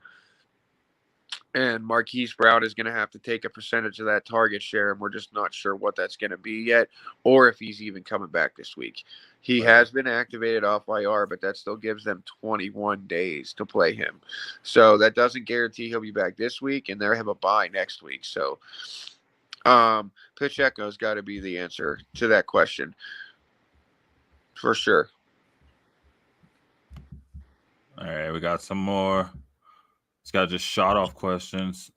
And Marquise Brown is going to have to take a percentage of that target share, and we're just not sure what that's going to be yet, or if he's even coming back this week. He has been activated off IR, but that still gives them 21 days to play him. So that doesn't guarantee he'll be back this week, and they have a bye next week. So Pacheco's got to be the answer to that question for sure. All right, we got some more. It's got just shot off questions.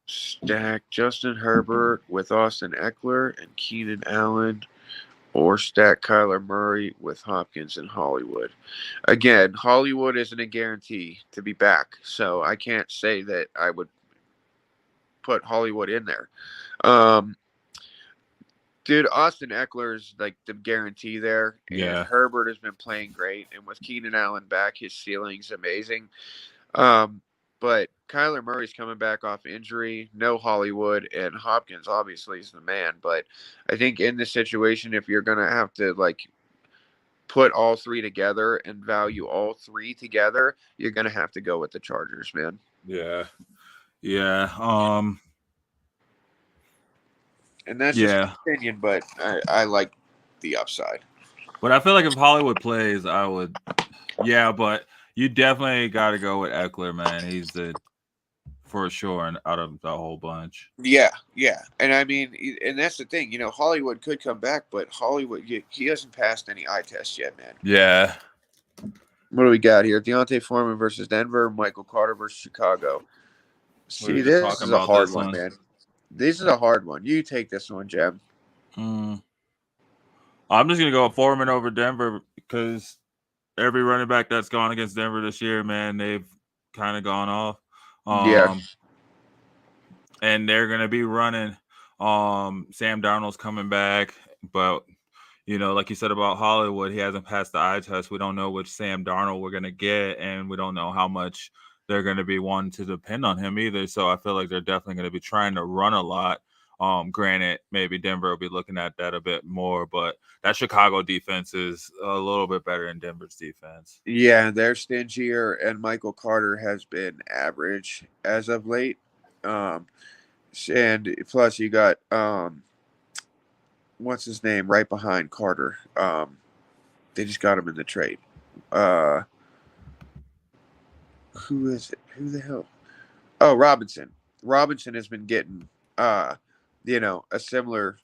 Stack Justin Herbert with Austin Eckler and Keenan Allen, or stack Kyler Murray with Hopkins and Hollywood. Again, Hollywood isn't a guarantee to be back, so I can't say that I would put Hollywood in there. Um, Dude, Austin Eckler's like the guarantee there, and Yeah. Herbert has been playing great, and with Keenan Allen back, his ceiling's amazing. Um, but Kyler Murray's coming back off injury, no Hollywood, and Hopkins obviously is the man. But I think in this situation, if you're gonna have to like put all three together and value all three together, you're gonna have to go with the Chargers, man. Yeah. Yeah. And that's just Yeah. my opinion, but I like the upside. But I feel like if Hollywood plays, I would. Yeah, but you definitely got to go with Eckler, man. He's the for sure, and out of the whole bunch. Yeah, yeah, and I mean, and that's the thing, Hollywood could come back, but Hollywood, he hasn't passed any eye tests yet, man. Yeah. What do we got here? Deontay Foreman versus Denver, Michael Carter versus Chicago. We See, were just this talking is a about hard this one, one. man. This is a hard one. You take this one, Jeb. I'm just gonna go with Foreman over Denver because every running back that's gone against Denver this year, man, they've kind of gone off. Yeah. And they're gonna be running. Sam Darnold's coming back, but like you said about Hollywood, he hasn't passed the eye test. We don't know which Sam Darnold we're gonna get, and we don't know how much they're gonna be wanting to depend on him either. So I feel like they're definitely gonna be trying to run a lot. Granted, maybe Denver will be looking at that a bit more, but that Chicago defense is a little bit better than Denver's defense. Yeah, they're stingier, and Michael Carter has been average as of late. And plus, you got what's his name right behind Carter. They just got him in the trade. Who is it? Who the hell? Oh, Robinson. Robinson has been getting a similar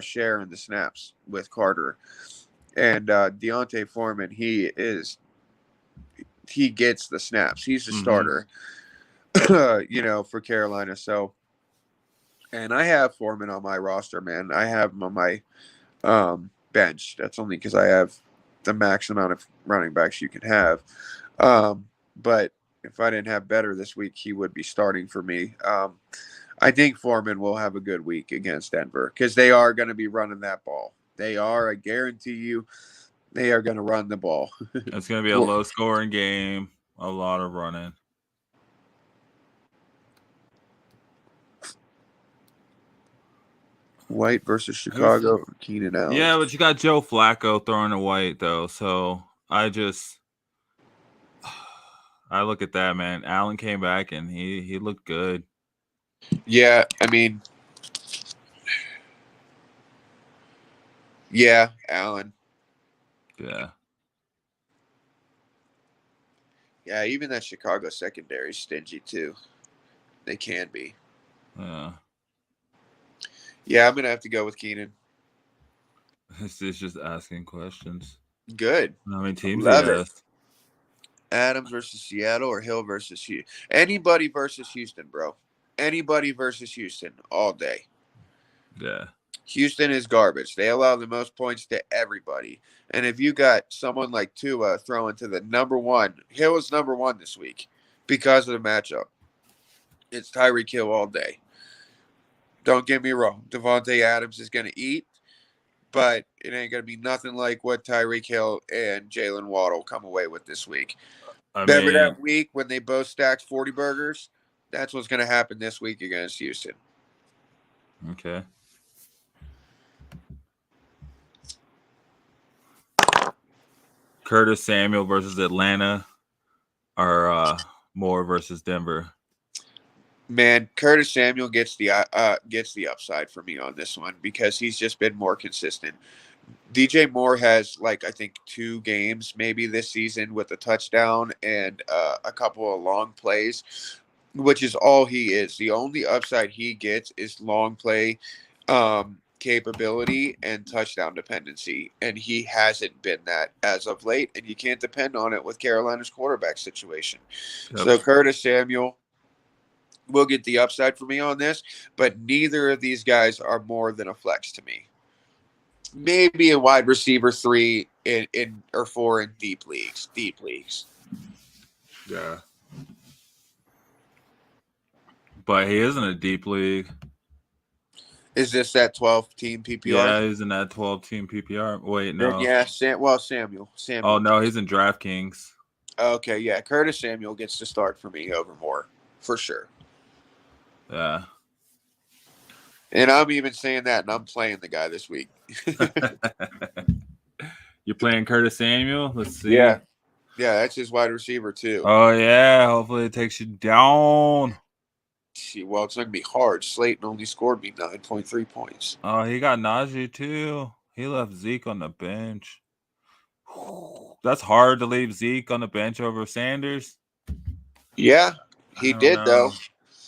share in the snaps with Carter. And Deontay Foreman, he gets the snaps. He's the starter, for Carolina. So, and I have Foreman on my roster, man. I have him on my bench. That's only because I have the max amount of running backs you can have. But if I didn't have better this week, he would be starting for me. I think Foreman will have a good week against Denver because they are going to be running that ball. They are, I guarantee you, they are going to run the ball. It's going to be a low-scoring game, a lot of running. White versus Chicago, Keenan Allen. Yeah, but you got Joe Flacco throwing to White, though. So I look at that, man. Allen came back, and he looked good. Yeah, I mean, yeah, Allen. Yeah. Yeah, even that Chicago secondary is stingy too. They can be. Yeah. Yeah, I'm gonna have to go with Keenan. It's just asking questions. Good. How many teams he Love it. has? Adams versus Seattle or Hill versus Houston. Anybody versus Houston, bro. Anybody versus Houston all day. Yeah. Houston is garbage. They allow the most points to everybody. And if you got someone like Tua throwing to the number one, Hill is number one this week because of the matchup. It's Tyreek Hill all day. Don't get me wrong. Devontae Adams is going to eat, but it ain't going to be nothing like what Tyreek Hill and Jalen Waddle come away with this week. I Remember mean, that week when they both stacked 40 burgers? That's what's going to happen this week against Houston. okay. Curtis Samuel versus Atlanta or Moore versus Denver. Man, Curtis Samuel gets the upside for me on this one because he's just been more consistent. DJ Moore has like I think 2 games maybe this season with a touchdown and a couple of long plays, which is all he is. The only upside he gets is long play capability and touchdown dependency, and he hasn't been that as of late. And you can't depend on it with Carolina's quarterback situation. Yep. So Curtis Samuel will get the upside for me on this, but neither of these guys are more than a flex to me. Maybe a wide receiver 3 in or 4 in deep leagues. Deep leagues. Yeah. But he is in a deep league. Is this that 12-team PPR? Yeah, he's in that 12-team PPR. Wait, Then no. yeah, Samuel. Oh, Samuel. no, he's in DraftKings. Okay, yeah. Curtis Samuel gets to start for me over Moore, for sure. Yeah. And I'm even saying that, and I'm playing the guy this week. You're playing Curtis Samuel? Let's see. Yeah. Yeah, that's his wide receiver, too. Oh, yeah. Hopefully it takes you down. Well, it's going to be hard. Slayton only scored me 9.3 points. Oh, he got Najee, too. He left Zeke on the bench. That's hard to leave Zeke on the bench over Sanders. Yeah, I he don't did, though. know.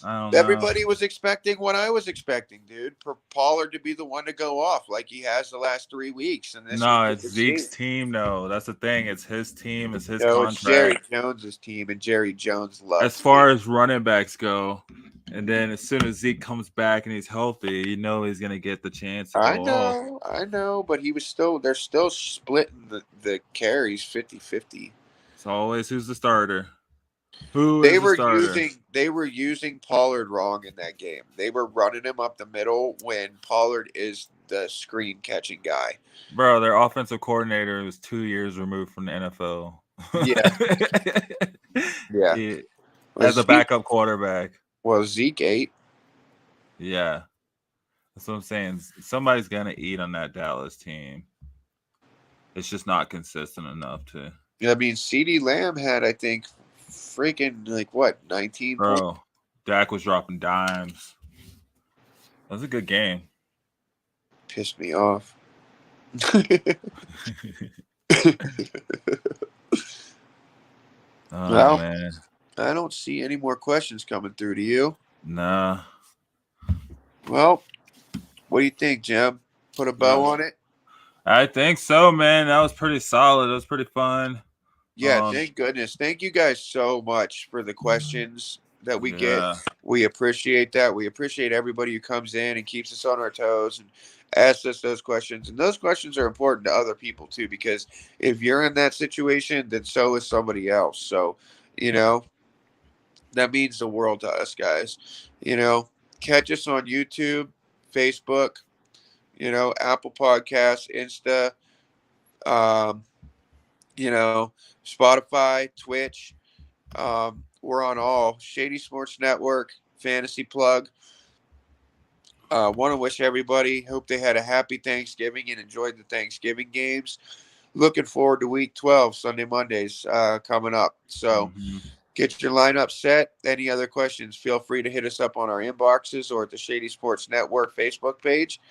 I don't know. Everybody was expecting what I was expecting, dude. For Pollard to be the one to go off like he has the last 3 weeks. And this was No, good it's to Zeke's see. team, though. That's the thing. It's his team. It's his No, it's Jerry contract. Jones's team, and Jerry Jones As loves far Zeke. as running backs go, and then as soon as Zeke comes back and he's healthy, you know he's gonna get the chance to go off. I know, but they're still splitting the carries 50-50. It's always who's the starter. Who They is the were starter? using Pollard wrong in that game. They were running him up the middle when Pollard is the screen catching guy. Bro, their offensive coordinator was 2 years removed from the NFL. Yeah, yeah. He- as Was a backup quarterback. Zeke 8? Yeah. That's what I'm saying. Somebody's gonna eat on that Dallas team. It's just not consistent enough to. I mean, CeeDee Lamb had, I think, freaking, 19 points? Bro, Dak was dropping dimes. That was a good game. Pissed me off. Oh, Well, man. I don't see any more questions coming through to you. Nah. Well, what do you think, Jim? Put a bow on it? I think so, man. That was pretty solid. It was pretty fun. Yeah, thank goodness. Thank you guys so much for the questions that we get. Yeah. We appreciate that. We appreciate everybody who comes in and keeps us on our toes and asks us those questions. And those questions are important to other people too, because if you're in that situation, then so is somebody else. So, that means the world to us, guys. Catch us on YouTube, Facebook, Apple Podcasts, Insta, um, Spotify, Twitch. We're on all. Shady Sports Network, Fantasy Plug. Want to wish everybody, hope they had a happy Thanksgiving and enjoyed the Thanksgiving games. Looking forward to week 12, Sunday, Mondays coming up. So get your lineup set. Any other questions, feel free to hit us up on our inboxes or at the Shady Sports Network Facebook page.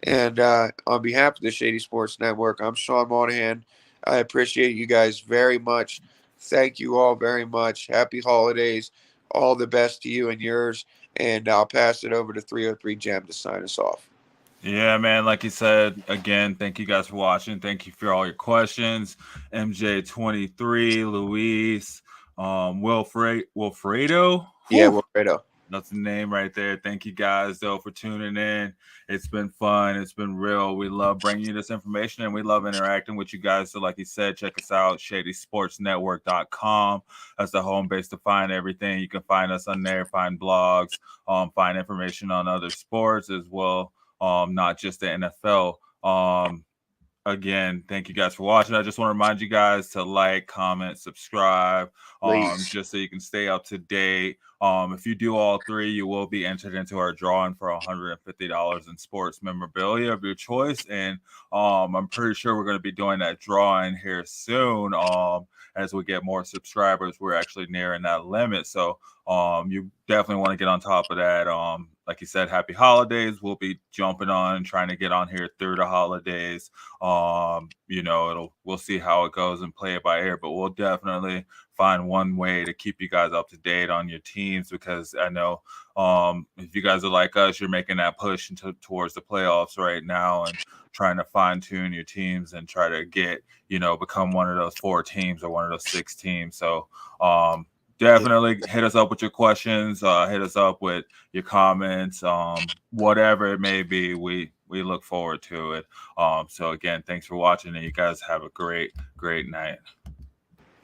And on behalf of the Shady Sports Network, I'm Sean Monahan. I appreciate you guys very much. Thank you all very much. Happy holidays. All the best to you and yours. And I'll pass it over to 303 Gem to sign us off. Yeah, man. Like you said, again, thank you guys for watching. Thank you for all your questions. MJ23, Luis, Wilfredo. Yeah, Whew. Wilfredo. That's the name right there. Thank you guys, though, for tuning in. It's been fun. It's been real. We love bringing you this information and we love interacting with you guys. So, like you said, check us out, shadysportsnetwork.com. That's the home base to find everything. You can find us on there, find blogs, find information on other sports as well, not just the NFL. Again, thank you guys for watching. I just want to remind you guys to like, comment, subscribe, Please. just so you can stay up to date. If you do all three, you will be entered into our drawing for $150 in sports memorabilia of your choice. And I'm pretty sure we're going to be doing that drawing here soon. As we get more subscribers, we're actually nearing that limit. So you definitely want to get on top of that. Like you said, happy holidays. We'll be jumping on and trying to get on here through the holidays. We'll see how it goes and play it by ear, but we'll definitely find one way to keep you guys up to date on your teams, because I know if you guys are like us, you're making that push towards the playoffs right now and trying to fine tune your teams and try to get, become one of those 4 teams or one of those 6 teams. So definitely hit us up with your questions, hit us up with your comments, whatever it may be. We look forward to it. So again, thanks for watching, and you guys have a great night.